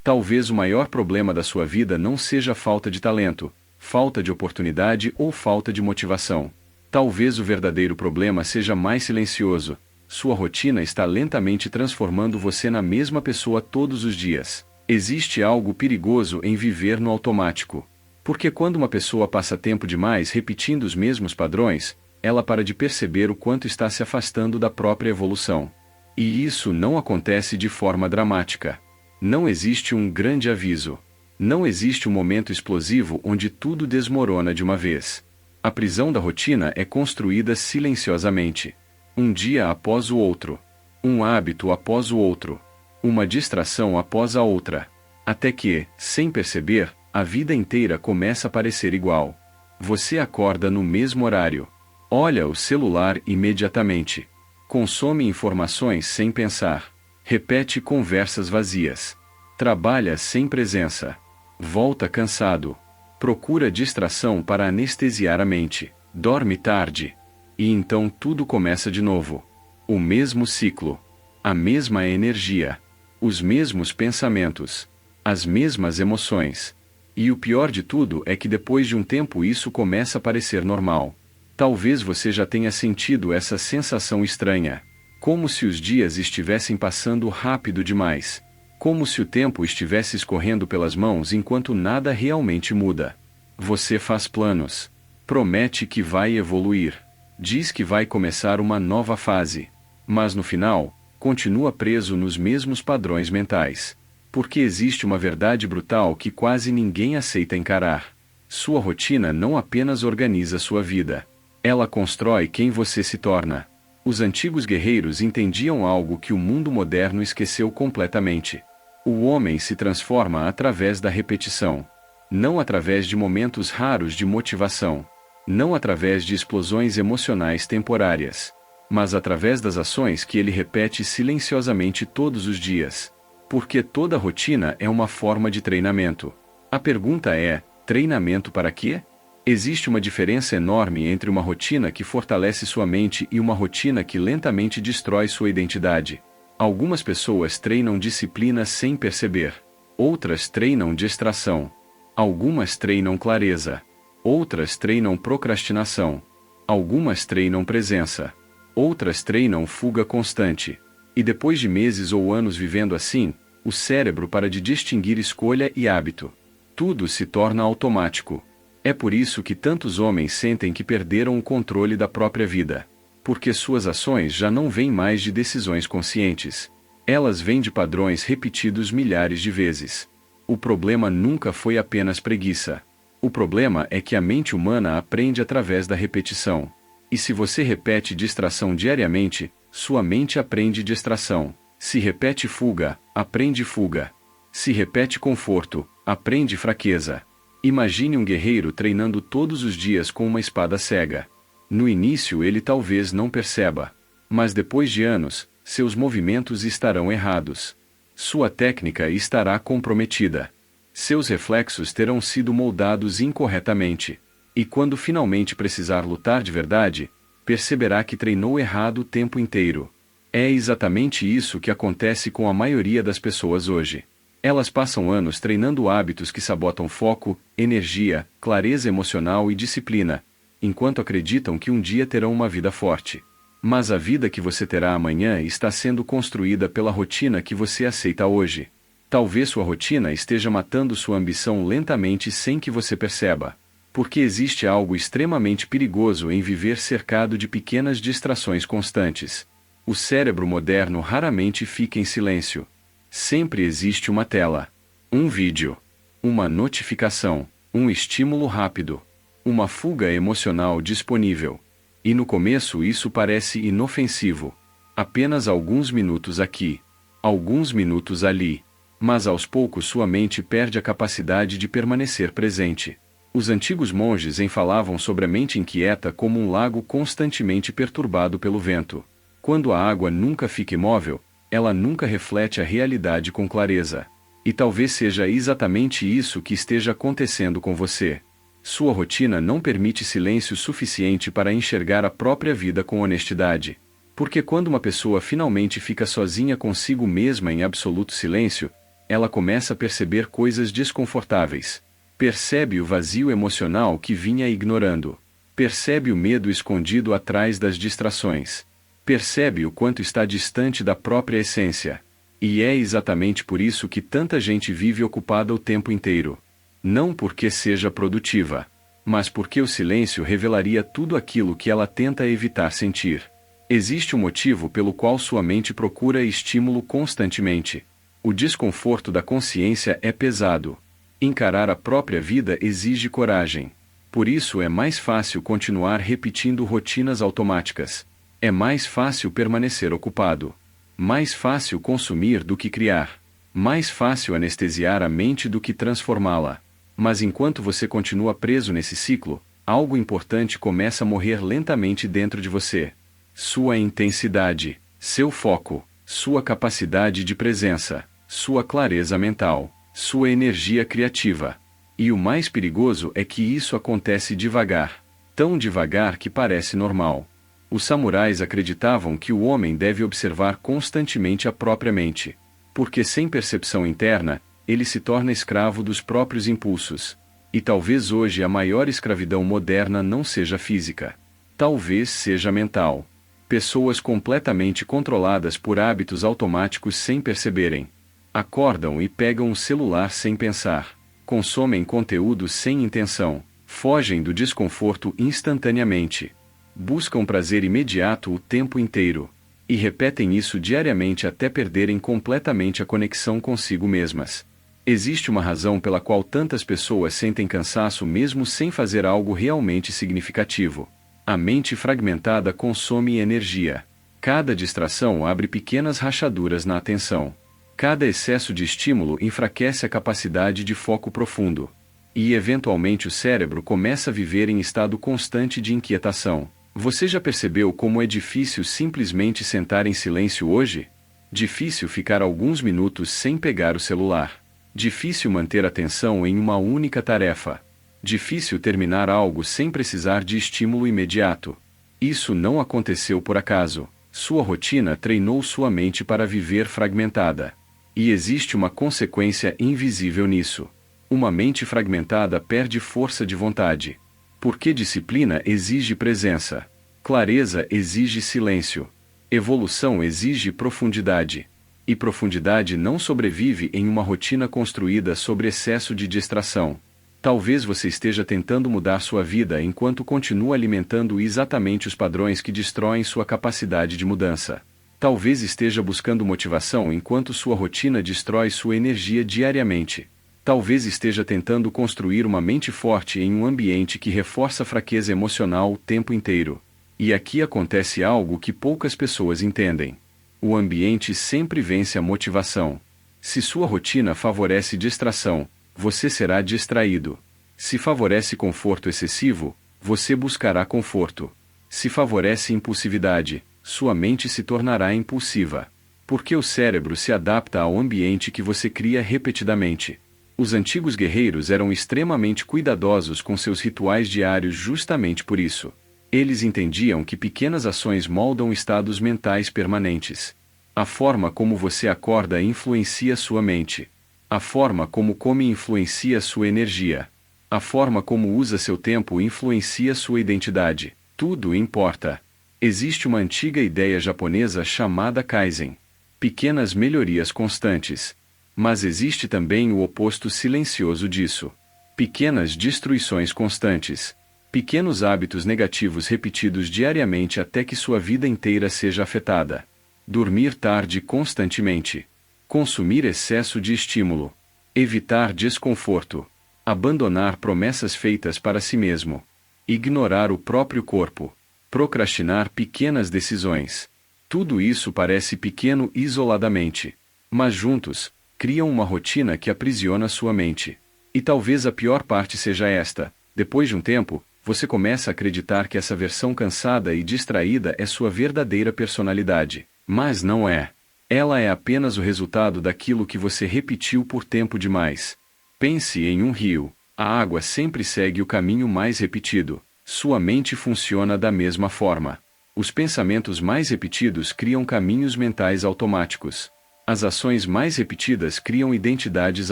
Talvez o maior problema da sua vida não seja falta de talento, falta de oportunidade ou falta de motivação. Talvez o verdadeiro problema seja mais silencioso. Sua rotina está lentamente transformando você na mesma pessoa todos os dias. Existe algo perigoso em viver no automático. Porque quando uma pessoa passa tempo demais repetindo os mesmos padrões, ela para de perceber o quanto está se afastando da própria evolução. E isso não acontece de forma dramática. Não existe um grande aviso. Não existe um momento explosivo onde tudo desmorona de uma vez. A prisão da rotina é construída silenciosamente. Um dia após o outro. Um hábito após o outro. Uma distração após a outra. Até que, sem perceber, a vida inteira começa a parecer igual. Você acorda no mesmo horário. Olha o celular imediatamente. Consome informações sem pensar. Repete conversas vazias. Trabalha sem presença. Volta cansado. Procura distração para anestesiar a mente. Dorme tarde. E então tudo começa de novo. O mesmo ciclo. A mesma energia. Os mesmos pensamentos. As mesmas emoções. E o pior de tudo é que depois de um tempo isso começa a parecer normal. Talvez você já tenha sentido essa sensação estranha. Como se os dias estivessem passando rápido demais. Como se o tempo estivesse escorrendo pelas mãos enquanto nada realmente muda. Você faz planos. Promete que vai evoluir. Diz que vai começar uma nova fase. Mas no final, continua preso nos mesmos padrões mentais. Porque existe uma verdade brutal que quase ninguém aceita encarar. Sua rotina não apenas organiza sua vida. Ela constrói quem você se torna. Os antigos guerreiros entendiam algo que o mundo moderno esqueceu completamente. O homem se transforma através da repetição. Não através de momentos raros de motivação. Não através de explosões emocionais temporárias. Mas através das ações que ele repete silenciosamente todos os dias. Porque toda rotina é uma forma de treinamento. A pergunta é: treinamento para quê? Existe uma diferença enorme entre uma rotina que fortalece sua mente e uma rotina que lentamente destrói sua identidade. Algumas pessoas treinam disciplina sem perceber. Outras treinam distração. Algumas treinam clareza. Outras treinam procrastinação. Algumas treinam presença. Outras treinam fuga constante. E depois de meses ou anos vivendo assim, o cérebro para de distinguir escolha e hábito. Tudo se torna automático. É por isso que tantos homens sentem que perderam o controle da própria vida. Porque suas ações já não vêm mais de decisões conscientes. Elas vêm de padrões repetidos milhares de vezes. O problema nunca foi apenas preguiça. O problema é que a mente humana aprende através da repetição. E se você repete distração diariamente, sua mente aprende distração. Se repete fuga, aprende fuga. Se repete conforto, aprende fraqueza. Imagine um guerreiro treinando todos os dias com uma espada cega. No início ele talvez não perceba. Mas depois de anos, seus movimentos estarão errados. Sua técnica estará comprometida. Seus reflexos terão sido moldados incorretamente. E quando finalmente precisar lutar de verdade, perceberá que treinou errado o tempo inteiro. É exatamente isso que acontece com a maioria das pessoas hoje. Elas passam anos treinando hábitos que sabotam foco, energia, clareza emocional e disciplina, enquanto acreditam que um dia terão uma vida forte. Mas a vida que você terá amanhã está sendo construída pela rotina que você aceita hoje. Talvez sua rotina esteja matando sua ambição lentamente sem que você perceba. Porque existe algo extremamente perigoso em viver cercado de pequenas distrações constantes. O cérebro moderno raramente fica em silêncio. Sempre existe uma tela, um vídeo, uma notificação, um estímulo rápido, uma fuga emocional disponível. E no começo isso parece inofensivo. Apenas alguns minutos aqui, alguns minutos ali. Mas aos poucos sua mente perde a capacidade de permanecer presente. Os antigos monges falavam sobre a mente inquieta como um lago constantemente perturbado pelo vento. Quando a água nunca fica imóvel, ela nunca reflete a realidade com clareza. E talvez seja exatamente isso que esteja acontecendo com você. Sua rotina não permite silêncio suficiente para enxergar a própria vida com honestidade. Porque quando uma pessoa finalmente fica sozinha consigo mesma em absoluto silêncio, ela começa a perceber coisas desconfortáveis. Percebe o vazio emocional que vinha ignorando. Percebe o medo escondido atrás das distrações. Percebe o quanto está distante da própria essência. E é exatamente por isso que tanta gente vive ocupada o tempo inteiro. Não porque seja produtiva, mas porque o silêncio revelaria tudo aquilo que ela tenta evitar sentir. Existe um motivo pelo qual sua mente procura estímulo constantemente. O desconforto da consciência é pesado. Encarar a própria vida exige coragem. Por isso é mais fácil continuar repetindo rotinas automáticas. É mais fácil permanecer ocupado. Mais fácil consumir do que criar. Mais fácil anestesiar a mente do que transformá-la. Mas enquanto você continua preso nesse ciclo, algo importante começa a morrer lentamente dentro de você. Sua intensidade, seu foco, sua capacidade de presença, sua clareza mental, sua energia criativa. E o mais perigoso é que isso acontece devagar. Tão devagar que parece normal. Os samurais acreditavam que o homem deve observar constantemente a própria mente. Porque sem percepção interna, ele se torna escravo dos próprios impulsos. E talvez hoje a maior escravidão moderna não seja física. Talvez seja mental. Pessoas completamente controladas por hábitos automáticos sem perceberem. Acordam e pegam o celular sem pensar. Consomem conteúdo sem intenção. Fogem do desconforto instantaneamente. Buscam prazer imediato o tempo inteiro. E repetem isso diariamente até perderem completamente a conexão consigo mesmas. Existe uma razão pela qual tantas pessoas sentem cansaço mesmo sem fazer algo realmente significativo. A mente fragmentada consome energia. Cada distração abre pequenas rachaduras na atenção. Cada excesso de estímulo enfraquece a capacidade de foco profundo. E eventualmente o cérebro começa a viver em estado constante de inquietação. Você já percebeu como é difícil simplesmente sentar em silêncio hoje? Difícil ficar alguns minutos sem pegar o celular. Difícil manter atenção em uma única tarefa. Difícil terminar algo sem precisar de estímulo imediato. Isso não aconteceu por acaso. Sua rotina treinou sua mente para viver fragmentada. E existe uma consequência invisível nisso. Uma mente fragmentada perde força de vontade. Porque disciplina exige presença. Clareza exige silêncio. Evolução exige profundidade. E profundidade não sobrevive em uma rotina construída sobre excesso de distração. Talvez você esteja tentando mudar sua vida enquanto continua alimentando exatamente os padrões que destroem sua capacidade de mudança. Talvez esteja buscando motivação enquanto sua rotina destrói sua energia diariamente. Talvez esteja tentando construir uma mente forte em um ambiente que reforça a fraqueza emocional o tempo inteiro. E aqui acontece algo que poucas pessoas entendem. O ambiente sempre vence a motivação. Se sua rotina favorece distração, você será distraído. Se favorece conforto excessivo, você buscará conforto. Se favorece impulsividade, sua mente se tornará impulsiva. Porque o cérebro se adapta ao ambiente que você cria repetidamente. Os antigos guerreiros eram extremamente cuidadosos com seus rituais diários justamente por isso. Eles entendiam que pequenas ações moldam estados mentais permanentes. A forma como você acorda influencia sua mente. A forma como come influencia sua energia. A forma como usa seu tempo influencia sua identidade. Tudo importa. Existe uma antiga ideia japonesa chamada Kaizen. Pequenas melhorias constantes. Mas existe também o oposto silencioso disso. Pequenas destruições constantes. Pequenos hábitos negativos repetidos diariamente até que sua vida inteira seja afetada. Dormir tarde constantemente. Consumir excesso de estímulo. Evitar desconforto. Abandonar promessas feitas para si mesmo. Ignorar o próprio corpo. Procrastinar pequenas decisões. Tudo isso parece pequeno isoladamente. Mas juntos, criam uma rotina que aprisiona sua mente. E talvez a pior parte seja esta: depois de um tempo, você começa a acreditar que essa versão cansada e distraída é sua verdadeira personalidade. Mas não é. Ela é apenas o resultado daquilo que você repetiu por tempo demais. Pense em um rio. A água sempre segue o caminho mais repetido. Sua mente funciona da mesma forma. Os pensamentos mais repetidos criam caminhos mentais automáticos. As ações mais repetidas criam identidades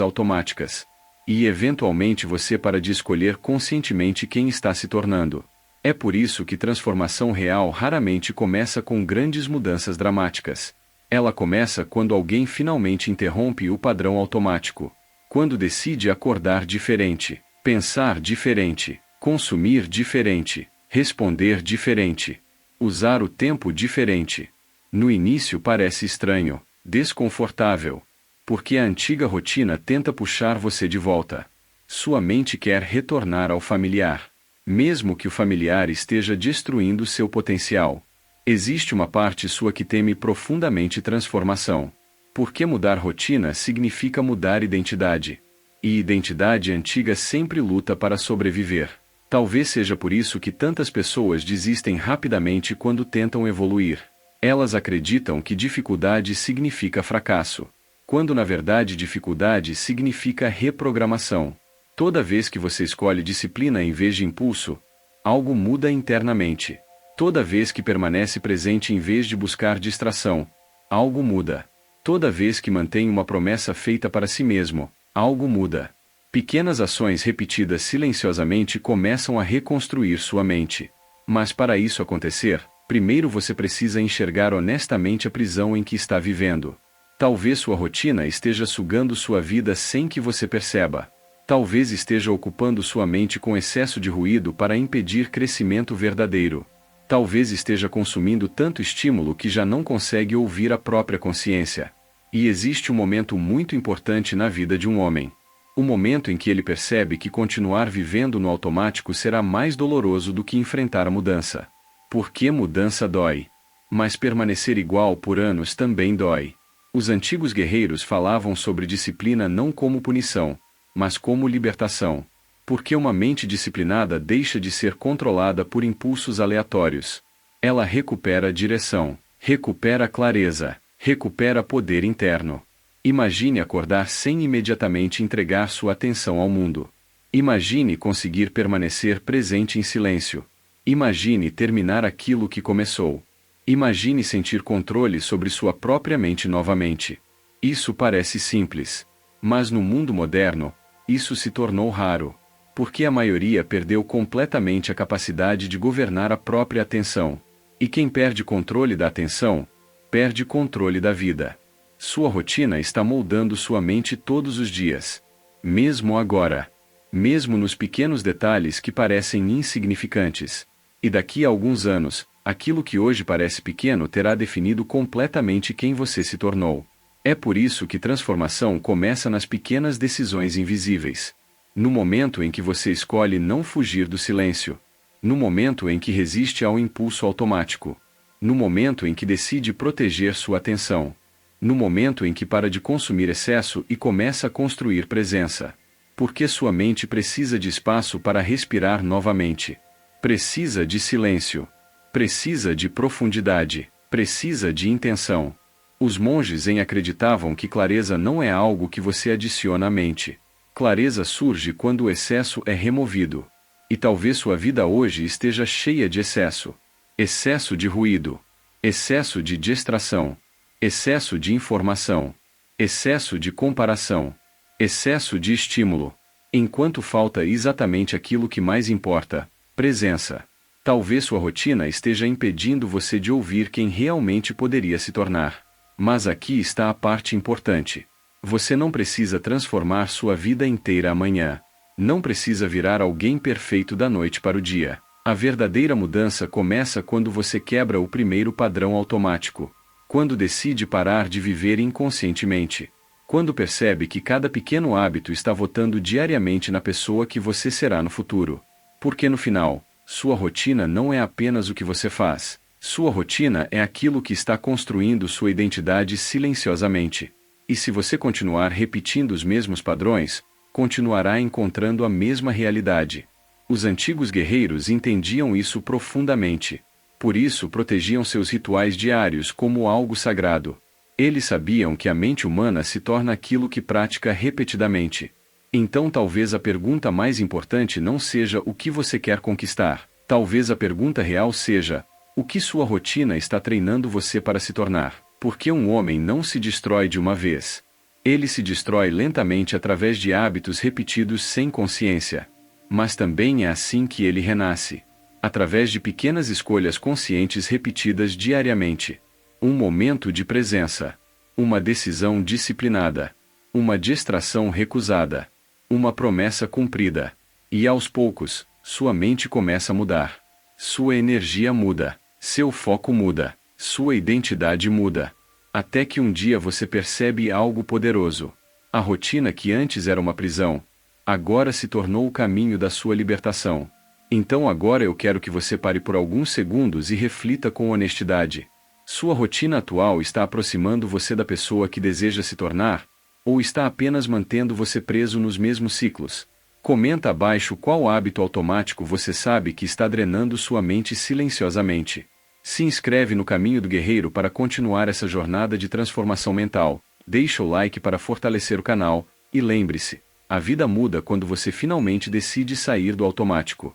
automáticas. E eventualmente você para de escolher conscientemente quem está se tornando. É por isso que transformação real raramente começa com grandes mudanças dramáticas. Ela começa quando alguém finalmente interrompe o padrão automático. Quando decide acordar diferente, pensar diferente, consumir diferente, responder diferente, usar o tempo diferente. No início parece estranho, desconfortável, porque a antiga rotina tenta puxar você de volta. Sua mente quer retornar ao familiar, mesmo que o familiar esteja destruindo seu potencial. Existe uma parte sua que teme profundamente transformação. Porque mudar rotina significa mudar identidade. E identidade antiga sempre luta para sobreviver. Talvez seja por isso que tantas pessoas desistem rapidamente quando tentam evoluir. Elas acreditam que dificuldade significa fracasso, quando na verdade dificuldade significa reprogramação. Toda vez que você escolhe disciplina em vez de impulso, algo muda internamente. Toda vez que permanece presente em vez de buscar distração, algo muda. Toda vez que mantém uma promessa feita para si mesmo, algo muda. Pequenas ações repetidas silenciosamente começam a reconstruir sua mente. Mas para isso acontecer, primeiro você precisa enxergar honestamente a prisão em que está vivendo. Talvez sua rotina esteja sugando sua vida sem que você perceba. Talvez esteja ocupando sua mente com excesso de ruído para impedir crescimento verdadeiro. Talvez esteja consumindo tanto estímulo que já não consegue ouvir a própria consciência. E existe um momento muito importante na vida de um homem. O momento em que ele percebe que continuar vivendo no automático será mais doloroso do que enfrentar a mudança. Porque mudança dói. Mas permanecer igual por anos também dói. Os antigos guerreiros falavam sobre disciplina não como punição, mas como libertação. Porque uma mente disciplinada deixa de ser controlada por impulsos aleatórios. Ela recupera a direção, recupera a clareza, recupera poder interno. Imagine acordar sem imediatamente entregar sua atenção ao mundo. Imagine conseguir permanecer presente em silêncio. Imagine terminar aquilo que começou. Imagine sentir controle sobre sua própria mente novamente. Isso parece simples. Mas no mundo moderno, isso se tornou raro. Porque a maioria perdeu completamente a capacidade de governar a própria atenção. E quem perde controle da atenção, perde controle da vida. Sua rotina está moldando sua mente todos os dias. Mesmo agora. Mesmo nos pequenos detalhes que parecem insignificantes. E daqui a alguns anos, aquilo que hoje parece pequeno terá definido completamente quem você se tornou. É por isso que transformação começa nas pequenas decisões invisíveis. No momento em que você escolhe não fugir do silêncio. No momento em que resiste ao impulso automático. No momento em que decide proteger sua atenção. No momento em que para de consumir excesso e começa a construir presença. Porque sua mente precisa de espaço para respirar novamente. Precisa de silêncio. Precisa de profundidade. Precisa de intenção. Os monges Zen acreditavam que clareza não é algo que você adiciona à mente. Clareza surge quando o excesso é removido. E talvez sua vida hoje esteja cheia de excesso. Excesso de ruído. Excesso de distração. Excesso de informação. Excesso de comparação. Excesso de estímulo. Enquanto falta exatamente aquilo que mais importa, presença. Talvez sua rotina esteja impedindo você de ouvir quem realmente poderia se tornar. Mas aqui está a parte importante. Você não precisa transformar sua vida inteira amanhã. Não precisa virar alguém perfeito da noite para o dia. A verdadeira mudança começa quando você quebra o primeiro padrão automático. Quando decide parar de viver inconscientemente. Quando percebe que cada pequeno hábito está votando diariamente na pessoa que você será no futuro. Porque no final, sua rotina não é apenas o que você faz. Sua rotina é aquilo que está construindo sua identidade silenciosamente. E se você continuar repetindo os mesmos padrões, continuará encontrando a mesma realidade. Os antigos guerreiros entendiam isso profundamente. Por isso protegiam seus rituais diários como algo sagrado. Eles sabiam que a mente humana se torna aquilo que pratica repetidamente. Então talvez a pergunta mais importante não seja o que você quer conquistar. Talvez a pergunta real seja: o que sua rotina está treinando você para se tornar? Porque um homem não se destrói de uma vez. Ele se destrói lentamente através de hábitos repetidos sem consciência. Mas também é assim que ele renasce. Através de pequenas escolhas conscientes repetidas diariamente. Um momento de presença. Uma decisão disciplinada. Uma distração recusada. Uma promessa cumprida. E aos poucos, sua mente começa a mudar. Sua energia muda. Seu foco muda. Sua identidade muda. Até que um dia você percebe algo poderoso. A rotina que antes era uma prisão, agora se tornou o caminho da sua libertação. Então agora eu quero que você pare por alguns segundos e reflita com honestidade. Sua rotina atual está aproximando você da pessoa que deseja se tornar? Ou está apenas mantendo você preso nos mesmos ciclos? Comenta abaixo qual hábito automático você sabe que está drenando sua mente silenciosamente. Se inscreve no Caminho do Guerreiro para continuar essa jornada de transformação mental. Deixa o like para fortalecer o canal, e lembre-se, a vida muda quando você finalmente decide sair do automático.